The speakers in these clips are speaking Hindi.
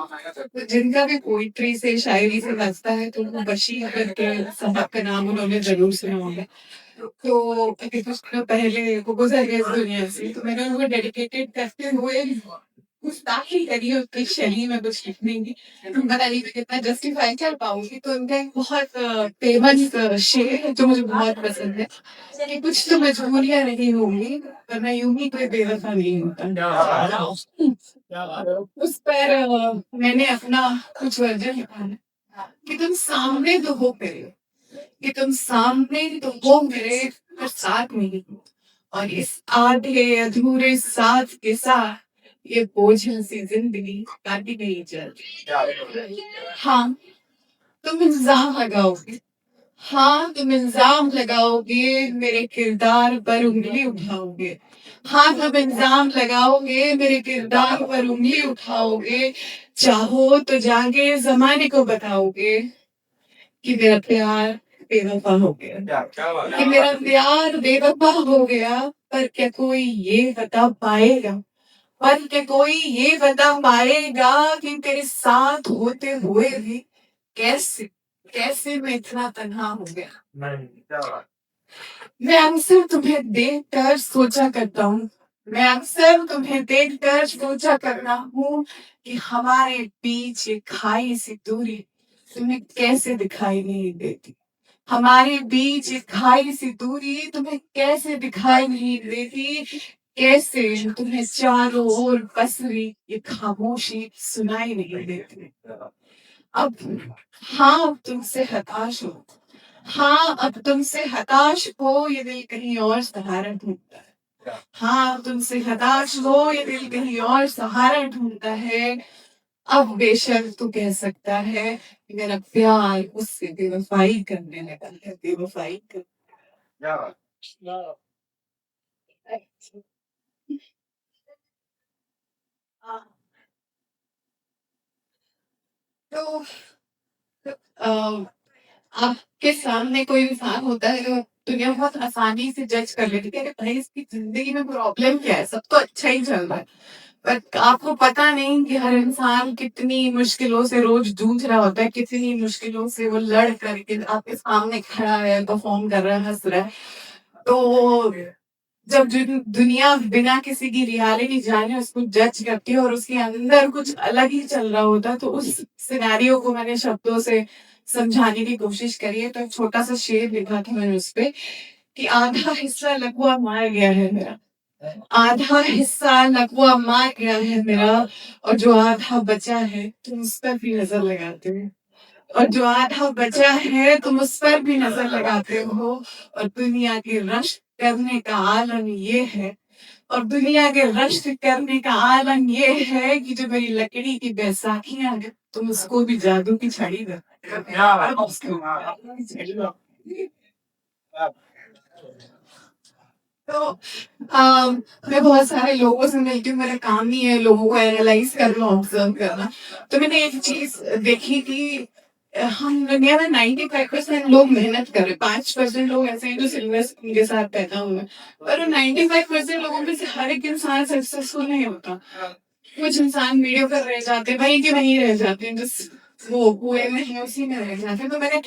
तो जिनका भी पोइट्री से, शायरी से लगता है तो वो बशीर अहमद साहब का नाम उन्होंने ज़रूर सुना होगा। तो अभी कुछ दिनों पहले वो गुज़र गए इस दुनिया से, तो मैंने उनको डेडिकेटेड करते हुए गुस्ताखी करी है उनकी शैली में कुछ लिखने की। पता नहीं मैं कितना जस्टिफ़ाई कर पाऊँगी, तो उनका एक बहुत फ़ेमस शेर है जो मुझे बहुत पसंद है कि कुछ तो मजबूरियाँ रही होंगी, वरना यूँ ही कोई बेवफ़ा नहीं होता। उस पर मैंने अपना कुछ वर्जन लिखा है कि तुम सामने तो हो मेरे, कि तुम सामने तो हो मेरे, पर साथ नहीं हो। और इस आधे अधूरे साथ के साथ ये बोझिल सी जिंदगी काटी नहीं चलती। हाँ, तुम इल्जाम लगाओगे। हाँ, तुम इल्जाम लगाओगे, मेरे किरदार पर उंगली उठाओगे। हाँ, तुम इल्जाम लगाओगे, मेरे किरदार पर उंगली उठाओगे। चाहो तो जाके जमाने को बताओगे कि मेरा प्यार बेवफा हो गया, कि मेरा प्यार बेवफा हो गया। पर क्या कोई ये बता पाएगा, पर क्या कोई ये बता पाएगा कि तेरे साथ होते हुए भी कैसे कैसे मैं इतना तन्हा हो गया। मैं अक्सर तुम्हें देखकर सोचा करता हूँ, मैं अक्सर तुम्हें देखकर सोचा करता हूँ कि हमारे बीच ये खाई सी दूरी तुम्हें कैसे दिखाई नहीं देती। हमारे बीच ये खाई सी दूरी तुम्हें कैसे दिखाई नहीं देती। कैसे तुम्हें चारों ओर पसरी ये खामोशी सुनाई नहीं देती। अब हाँ, अब तुमसे हताश हो। हाँ, अब तुमसे हताश हो ये दिल कहीं और सहारा ढूंढता है। हाँ, अब तुमसे हताश हो ये दिल कहीं और सहारा ढूंढता है। अब बेशक तू कह सकता है कि मेरा प्यार उससे बेवफाई करने लगा है, बेवफाई कर। हाँ, तो अ, आपके सामने कोई इंसान होता है तो दुनिया बहुत आसानी से जज कर लेती है कि अरे भाई इसकी जिंदगी में प्रॉब्लम क्या है, सब तो अच्छा ही चल रहा है। बट आपको पता नहीं कि हर इंसान कितनी मुश्किलों से रोज जूझ रहा होता है, कितनी मुश्किलों से वो लड़ करके आपके सामने खड़ा है, परफॉर्म कर रहा है, हंस रहा है। तो जब दुनिया बिना किसी की रियलिटी जाने उसको जज करती है और उसके अंदर कुछ अलग ही चल रहा होता है, तो उस सिनेरियो को मैंने शब्दों से समझाने की कोशिश करी है। तो एक छोटा सा शेर लिखा था मैंने उस पे कि आधा हिस्सा लकवा मार गया है मेरा, आधा हिस्सा लकवा मार गया है मेरा, और जो आधा बचा है तुम उस पर भी नजर लगाते हो, और जो आधा बचा है तुम उस पर भी नजर लगाते हो। और दुनिया के रश्क करने का आलम ये है, और दुनिया के रश्क करने का आलम ये है कि जो मेरी लकड़ी की बैसाखियां है तुम उसको भी जादू की छड़ी दो। तो मैं बहुत सारे लोगों से मिलती हूँ, मेरा काम ही है लोगों को एनालाइज करना, ऑब्जर्व करना। तो मैंने एक चीज देखी कि हम दुनिया में 95% लोग मेहनत कर रहे हैं, 5% लोग ऐसे हैं जो सिल्वर स्पून के साथ पैदा हुए हैं। पर 95% लोगों में से हर एक इंसान सक्सेसफुल नहीं होता। कुछ इंसान वीडियो पर रह जाते हैं, वहीं के वहीं रह जाते हैं, जिस वो कुएं में है उसी में रह जाते हैं। तो मैंने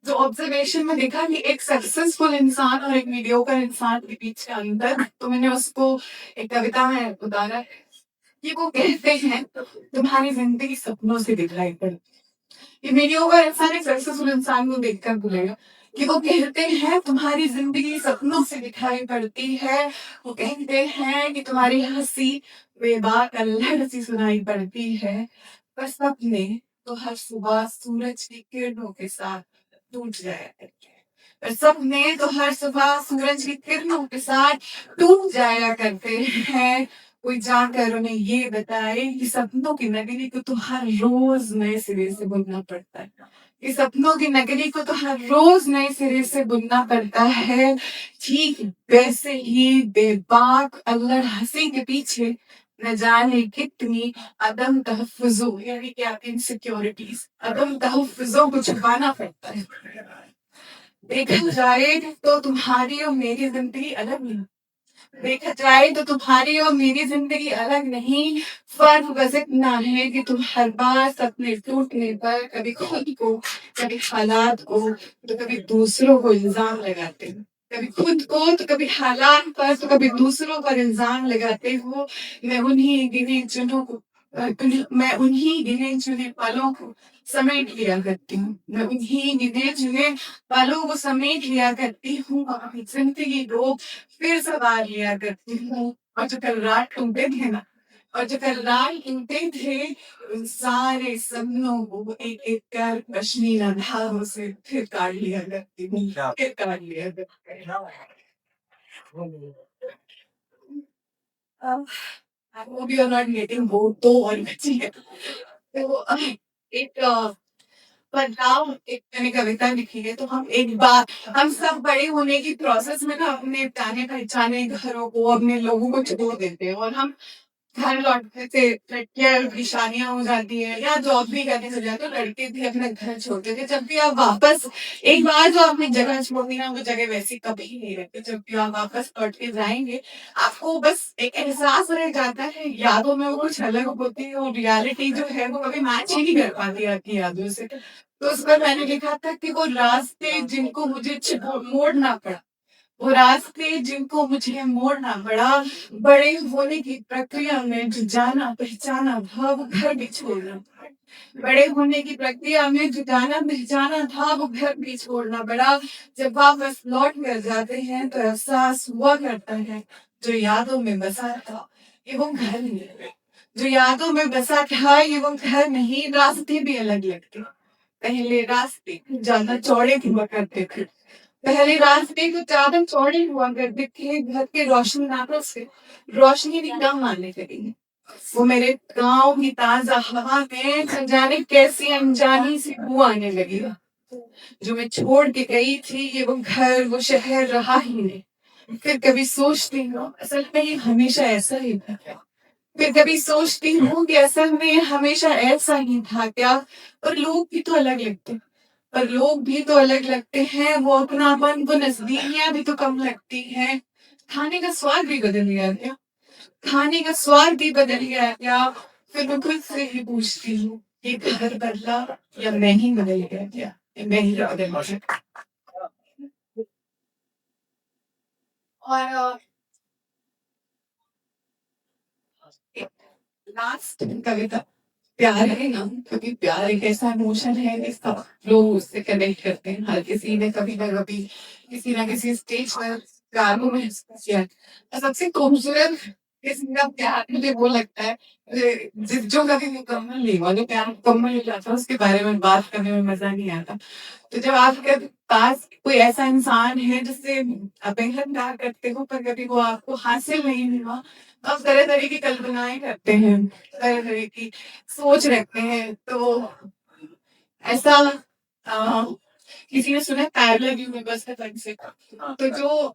जो ऑब्जर्वेशन में देखा कि एक सक्सेसफुल इंसान और एक मीडियोकर इंसान के बीच का अंतर, तो मैंने उसको एक कविता में उतारा है कि वो कहते हैं तुम्हारी जिंदगी सपनों से दिखाई पड़ती है। ये मीडियोकर इंसान एक सक्सेसफुल इंसान को देखकर बोलेगा कि वो कहते हैं तुम्हारी जिंदगी सपनों से दिखाई पड़ती है। वो कहते हैं कि तुम्हारी हंसी बेबाक अल्हड़ सी सुनाई पड़ती है। पर सपने तो हर सुबह सूरज की किरणों के साथ टूट जाया करते हैं। पर सपने तो हर सुबह सूरज की किरणों के साथ टूट जाया करते हैं। कोई जाकर उन्हें ये बताए कि सपनों की नगरी को तो हर रोज नए सिरे से बुनना पड़ता है। इस सपनों की नगरी को तो हर रोज नए सिरे से बुनना पड़ता है। ठीक वैसे ही बेबाक अल्लड़ हंसी के पीछे न जाने कितनी अदम तहफ़्फ़ुज़ों यानी कि आपकी इनसिक्योरिटीज, अदम तहफ़्फ़ुज़ों को छुपाना पड़ता है। देखा जाए तो तुम्हारी और मेरी जिंदगी अलग नहीं, देखा जाए तो तुम्हारी और मेरी ज़िंदगी अलग नहीं, फ़र्क बस इतना है कि तुम हर बार सपने टूटने पर कभी खुद को, कभी हालात को, तो कभी दूसरों को इल्ज़ाम लगाते हो। कभी खुद को तो कभी हालात पर तो कभी दूसरों पर इल्ज़ाम लगाते हो। मैं उन्हीं गिने-चुने पलों को समेट लिया करती हूँ। मैं उन्हीं गिने-चुने पलों को समेट लिया करती हूँ और अपनी ज़िंदगी को फिर सँवार लिया करती हूँ। और जो कल रात टूटे थे ना, और जो कल रात टूटे थे, उन सारे सपनों को एक-एक कर पश्मीना धागों से फिर काट लिया करती हूँ, फिर काट लिया करती हूँ। I hope you are not getting bored तो और बचिए। तो एक बदलाव एक मैंने कविता लिखी है, तो हम सब बड़े होने की प्रोसेस में ना अपने जाने-पहचाने घरों को, अपने लोगों को छोड़ देते हैं और हम घर लौटते थे, लड़कियाँ की शादियाँ हो जाती हैं या जॉब भी करने चले जाते हैं, तो लड़के भी अपना घर छोड़ते थे। जब भी आप वापस एक बार जो आपने जगह छोड़ दी ना, वो जगह वैसी कभी नहीं रहती। जब भी आप वापस लौट के जाएँगे, आपको बस एक एहसास रह जाता है, यादों में वो कुछ अलग होती है और रियलिटी जो है वो कभी मैच ही नहीं कर पाती आपकी यादों से। तो उस पर मैंने लिखा था कि वो रास्ते जिनको मुझे मोड़ना पड़ा, वो रास्ते जिनको मुझे मोड़ना पड़ा, बड़े होने की प्रक्रिया में जो जाना पहचाना था वो घर भी छोड़ना पड़ा। बड़े होने की प्रक्रिया में जो जाना पहचाना था वो घर भी छोड़ना पड़ा। जब वापस लौट कर जाते हैं तो एहसास हुआ करता है, जो यादों में बसा था ये वो घर नहीं है। जो यादों में बसा था ये वो घर नहीं, रास्ते भी अलग लगते। पहले रास्ते ज्यादा चौड़े हुआ करते थे। पहले रास्ते तो ज्यादा चौड़े हुआ करते थे, घर के रोशनदानों से रोशनी भी कम आने लगी। वो मेरे गाँव की ताजा हवा में न जाने कैसी अनजानी सी बू आने लगी। जो मैं छोड़ के गई थी ये वो घर वो शहर रहा ही नहीं। फिर कभी सोचती हूँ असल में ये हमेशा ऐसा ही था क्या? फिर कभी सोचती हूँ कि असल में ये हमेशा ऐसा ही था क्या? और लोग भी तो अलग लगते हैं। पर लोग भी तो अलग लगते हैं, वो अपनापन, वो नज़दीकियाँ भी तो कम लगती हैं। खाने का स्वाद भी बदल गया क्या? खाने का स्वाद भी बदल गया क्या? फिर मैं खुद से ही पूछती हूँ, ये घर बदला या मैं ही बदल गया क्या? या मैं ही बदल गया? और एक लास्ट कविता प्यार है ना, क्योंकि प्यार एक ऐसा इमोशन है कि सब लोग उससे कनेक्ट करते हैं। हर किसी ने कभी ना कभी किसी ना किसी स्टेज पर प्यार को महसूस किया है। और सबसे खूबसूरत किस्म का प्यार मुझे वो लगता है जो कभी मुकम्मल नहीं हुआ। जो प्यार मुकम्मल हो जाता है उसके बारे में बात करने में मजा नहीं आता। तो जब आपके पास कोई ऐसा इंसान है जिससे आप बेहद प्यार करते हो पर कभी वो आपको हासिल नहीं हुआ, तो आप तरह तरह की कल्पनाएं करते हैं, तरह तरह की सोच रखते हैं। तो ऐसा अ, किसी ने सुना है पैरेलल यूनिवर्स का कांसेप्ट। तो जो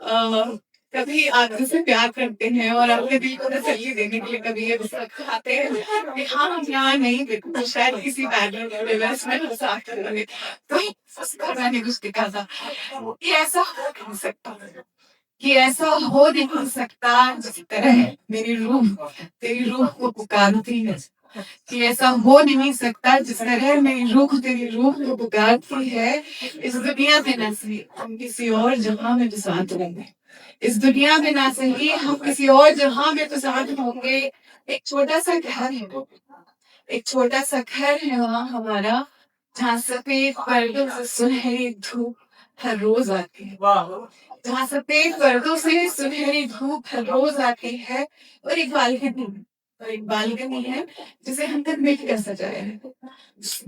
कभी आप जिससे प्यार करते हैं और अपने दिल को तसल्ली देने के लिए कभी ये खाते हैं कि हाँ हम यहाँ नहीं थे, तो शायद किसी पैरेलल यूनिवर्स में हम साथ रहे। तो उस पर मैंने कुछ लिखा था कि ऐसा हो नहीं सकता, कि ऐसा हो नहीं सकता जिस तरह मेरी रूह तेरी रूह को पुकारती है। कि ऐसा हो नहीं सकता जिस तरह मेरी रूह तेरी रूह को पुकारती है। इस दुनिया में ना सही हम किसी और जहां में तो साथ होंगे। इस दुनिया में ना सही हम किसी और जहां में तो साथ होंगे। एक छोटा सा घर है वो, एक छोटा सा घर है वहाँ हमारा, जहाँ सफेद पर्दों से सुनहरी धूप हर रोज आती है। जहाँ सफेद पर्दों से सुनहरी धूप हर रोज आती है। और एक बालकनी, और एक बालकनी है जिसे हमने मिलकर सजाया है।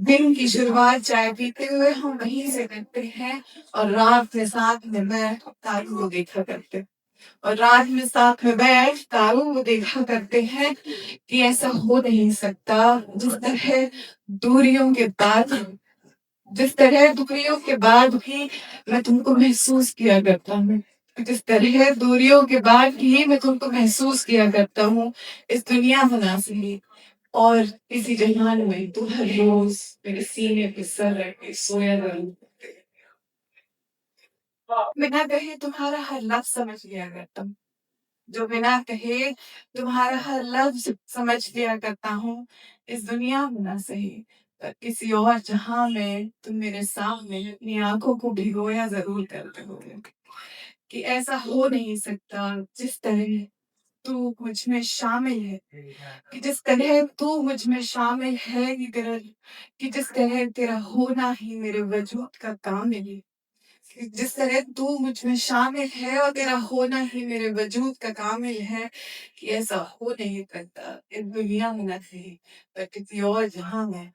दिन की शुरुआत चाय पीते हुए हम वहीं से करते हैं और रात में साथ में बैठ तारों को देखा करते हैं। और रात में साथ में बैठ तारों को देखा करते हैं कि ऐसा हो नहीं सकता जिस तरह दूरियों के बाद जिस तरह दूरियों के बाद भी मैं तुमको महसूस किया करता हूँ। जिस तरह दूरियों के बाद भी मैं तुमको महसूस किया करता हूँ। इस दुनिया में ना सही और इसी जहान में तू हर रोज मेरे सीने पे सर रख के सोया करूँ। बिना कहे तुम्हारा हर लफ्ज समझ लिया करता हूँ। जो बिना कहे तुम्हारा हर लफ्ज़ समझ लिया करता हूँ, इस दुनिया में ना सही, पर किसी और जहाँ में तुम मेरे सामने अपनी आँखों को भिगोया ज़रूर करते हो। कि ऐसा हो नहीं सकता जिस तरह तू मुझ में शामिल है, कि जिस तरह तू मुझ में शामिल है इधर, कि जिस तरह तेरा होना ही मेरे वजूद का कामिल है। कि जिस तरह तू मुझ में शामिल है और तेरा होना ही मेरे वजूद का कामिल है, कि ऐसा हो नहीं सकता इस दुनिया में ना सही, पर किसी और जहाँ में।